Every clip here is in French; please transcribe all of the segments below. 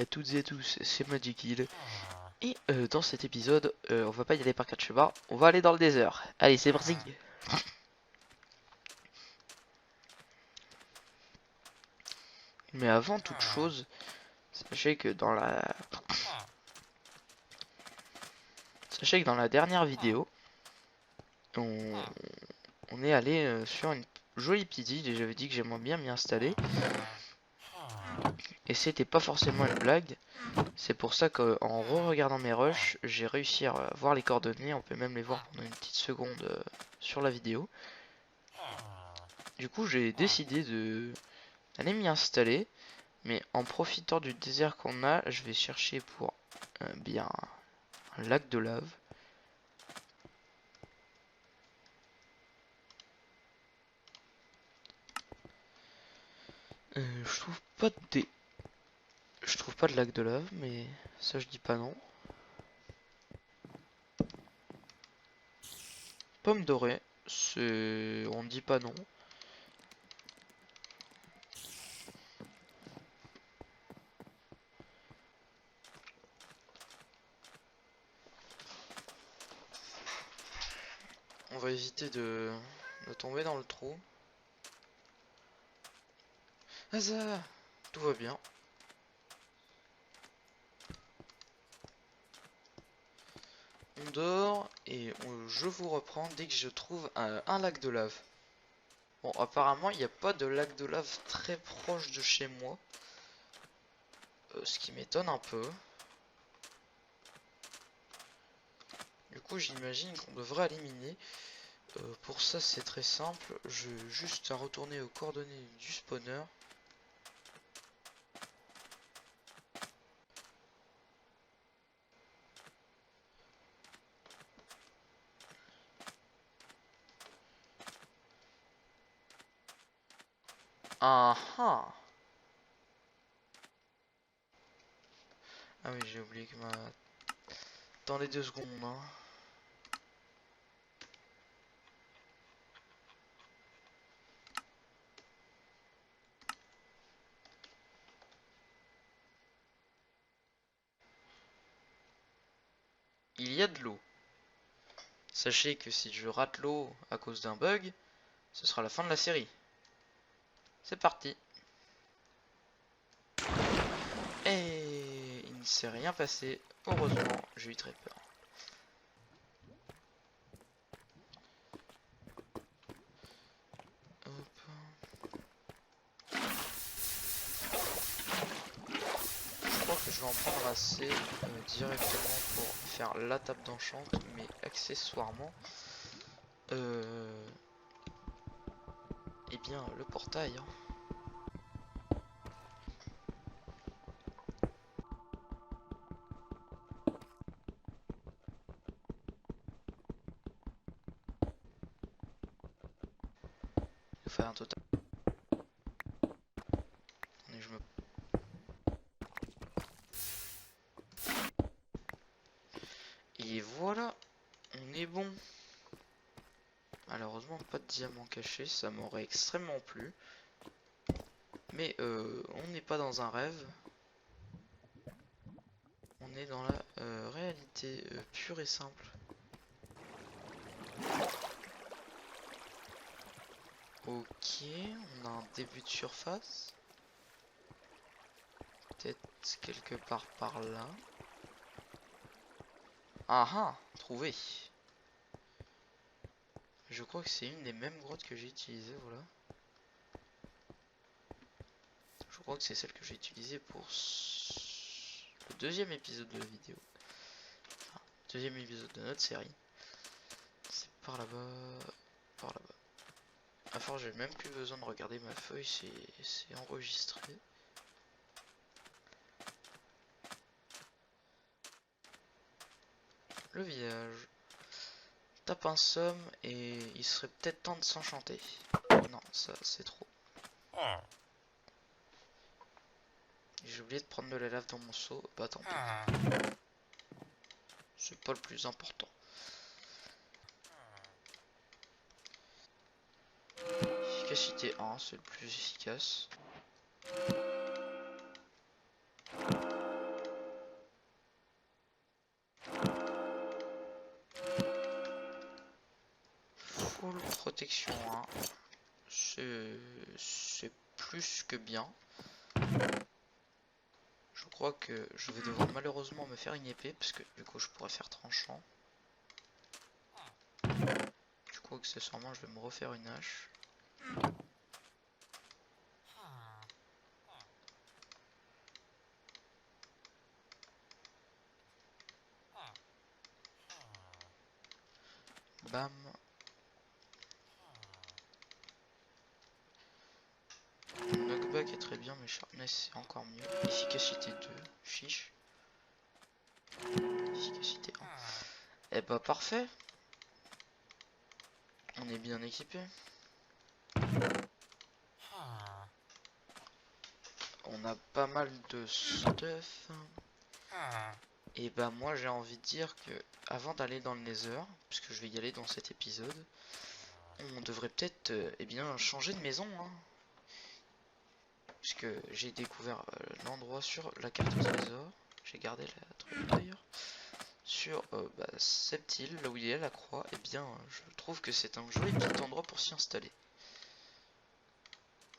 à toutes et à tous, c'est Magickill. Et dans cet épisode, on va pas y aller par quatre chemins, on va aller dans le désert. Allez, c'est parti. Mais avant toute chose, sachez que dans la dernière vidéo, on, on est allé sur une jolie petite île et j'avais dit que j'aimerais bien m'y installer. Et c'était pas forcément une blague. C'est pour ça qu'en re-regardant mes rushs, j'ai réussi à voir les coordonnées. On peut même les voir pendant une petite seconde sur la vidéo. Du coup, j'ai décidé d'aller m'y installer. Mais en profitant du désert qu'on a, je vais chercher pour bien un lac de lave. Je trouve pas je trouve pas de lac de lave, mais ça je dis pas non. Pomme dorée, on dit pas non. On va éviter de tomber dans le trou. Ah ça, tout va bien. On dort et je vous reprends dès que je trouve un lac de lave. Bon, apparemment, il n'y a pas de lac de lave très proche de chez moi. Ce qui m'étonne un peu. Du coup, j'imagine qu'on devrait éliminer. Pour ça, c'est très simple. Je juste à retourner aux coordonnées du spawner. Ah ah. Ah oui, j'ai oublié que dans les 2 secondes, hein. Il y a de l'eau. Sachez que si je rate l'eau à cause d'un bug, ce sera la fin de la série. C'est parti. Et il ne s'est rien passé. Heureusement, j'ai eu très peur. Hop. Je crois que je vais en prendre assez directement pour faire la table d'enchant, mais accessoirement, eh bien le portail. Hein. Il faut faire un total. Et je me... Et voilà, on est bon. Malheureusement, pas de diamant caché, ça m'aurait extrêmement plu. Mais on n'est pas dans un rêve. On est dans la réalité pure et simple. Ok, on a un début de surface. Peut-être quelque part par là. Ah ah, trouvé. Je crois que c'est une des mêmes grottes que j'ai utilisées, voilà. Je crois que c'est celle que j'ai utilisée pour le deuxième épisode de la vidéo. Enfin, deuxième épisode de notre série. C'est par là-bas, par là-bas. À force, j'ai même plus besoin de regarder ma feuille, c'est enregistré. Le village. Tape un somme et il serait peut-être temps de s'enchanter. Non, ça c'est trop. J'ai oublié de prendre de la lave dans mon seau. Bah tant pis. C'est pas le plus important. Efficacité 1, c'est le plus efficace. protection, hein. C'est plus que bien. Je crois que je vais devoir malheureusement me faire une épée, parce que du coup je pourrais faire tranchant. Du coup accessoirement je vais me refaire une hache. Bam. Knockback est très bien, mais sharpness c'est encore mieux. Efficacité 2, chiche. Efficacité 1. Et bah parfait. On est bien équipé. On a pas mal de stuff. Et bah moi j'ai envie de dire que avant d'aller dans le Nether, puisque je vais y aller dans cet épisode, on devrait peut-être eh bien changer de maison, hein. Puisque j'ai découvert l'endroit sur la carte au trésor. J'ai gardé la truc d'ailleurs. Sur cette île, là où il y a la croix, et bien je trouve que c'est un joli petit endroit pour s'y installer.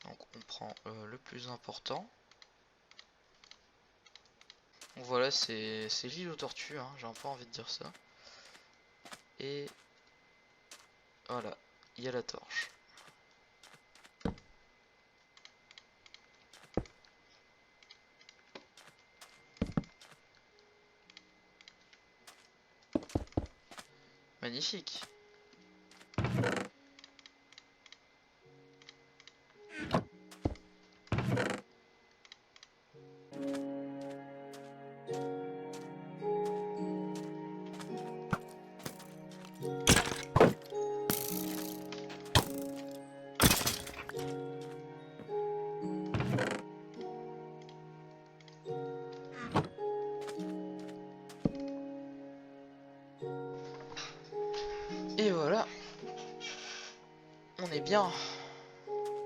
Donc on prend le plus important. Donc voilà, c'est l'île aux tortues, hein, j'ai un peu envie de dire ça. Et voilà, il y a la torche. Magnifique. Et voilà, on est bien.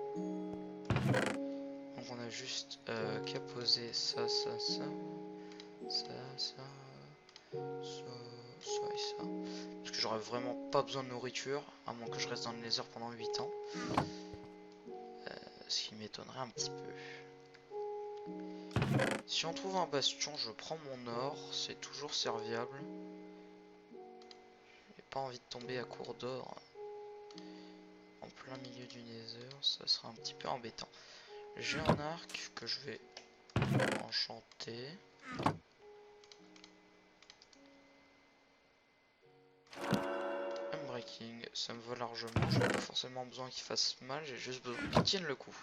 Donc on a juste qu'à poser ça, ça, ça, ça, ça, ça et ça. Parce que j'aurais vraiment pas besoin de nourriture, à moins que je reste dans le Nether pendant 8 ans. Ce qui m'étonnerait un petit peu. Si on trouve un bastion, je prends mon or, c'est toujours serviable. J'ai pas envie de tomber à court d'or en plein milieu du Nether, ça sera un petit peu embêtant. J'ai un arc que je vais enchanter. Unbreaking, ça me va largement, j'ai pas forcément besoin qu'il fasse mal, j'ai juste besoin qu'il tienne le coup.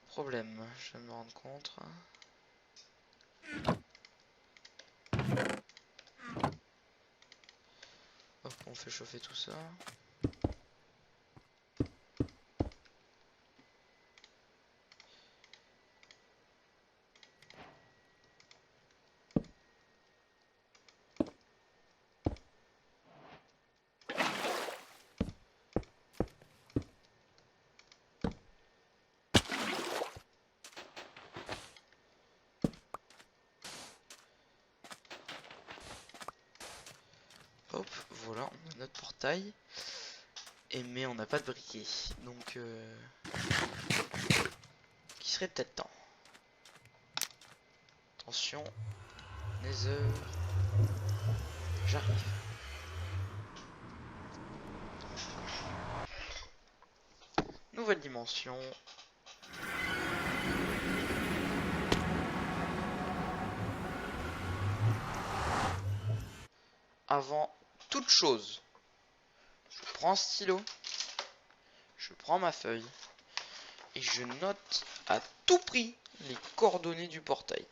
Problème, je viens de me rendre compte. Hop, on fait chauffer tout ça. Hop, voilà, on a notre portail. Mais on n'a pas de briquet. Donc, qui serait peut-être temps. Attention, Nether. J'arrive. Nouvelle dimension. Avant toute chose, je prends un stylo, je prends ma feuille et je note à tout prix les coordonnées du portail.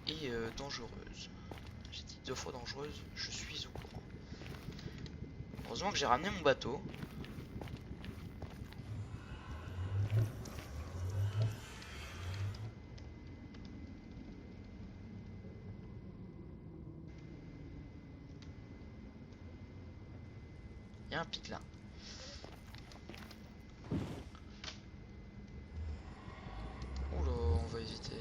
Et dangereuse. J'ai dit 2 fois dangereuse, je suis au courant. Heureusement que j'ai ramené mon bateau. Il y a un pic là. Oula, on va éviter.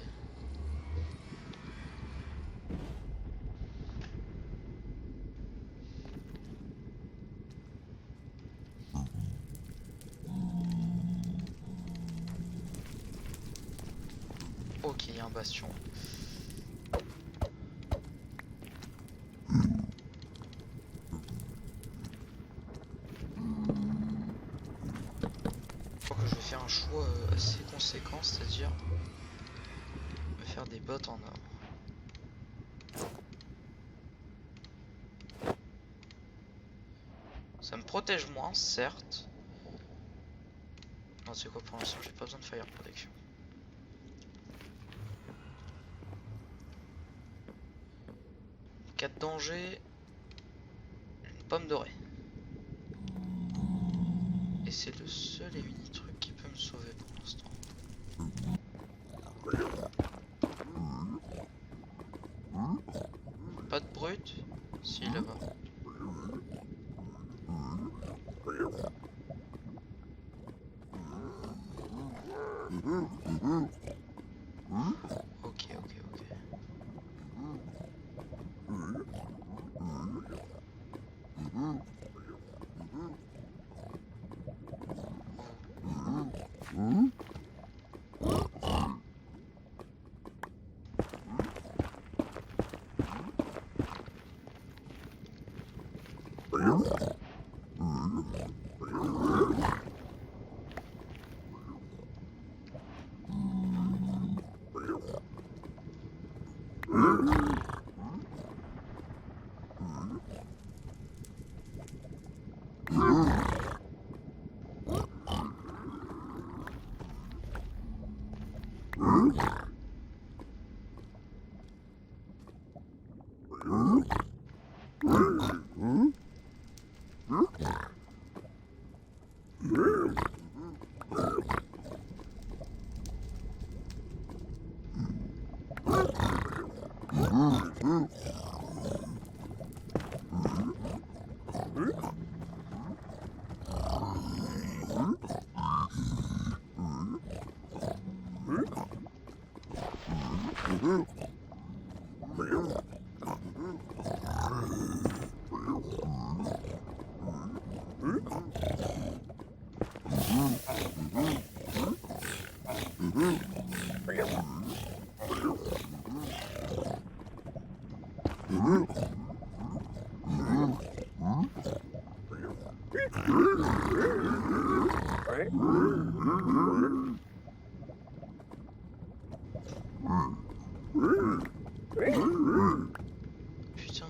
Ok, il y a un bastion. Je crois que je vais faire un choix assez conséquent, c'est-à-dire me faire des bottes en or. Ça me protège moins, certes. Non, c'est quoi pour l'instant, j'ai pas besoin de fire protection. En cas de danger, une pomme dorée. Et c'est le seul et unique truc qui peut me sauver pour l'instant. Pas de brut? Si, là-bas. Ok, ok, ok. Putain.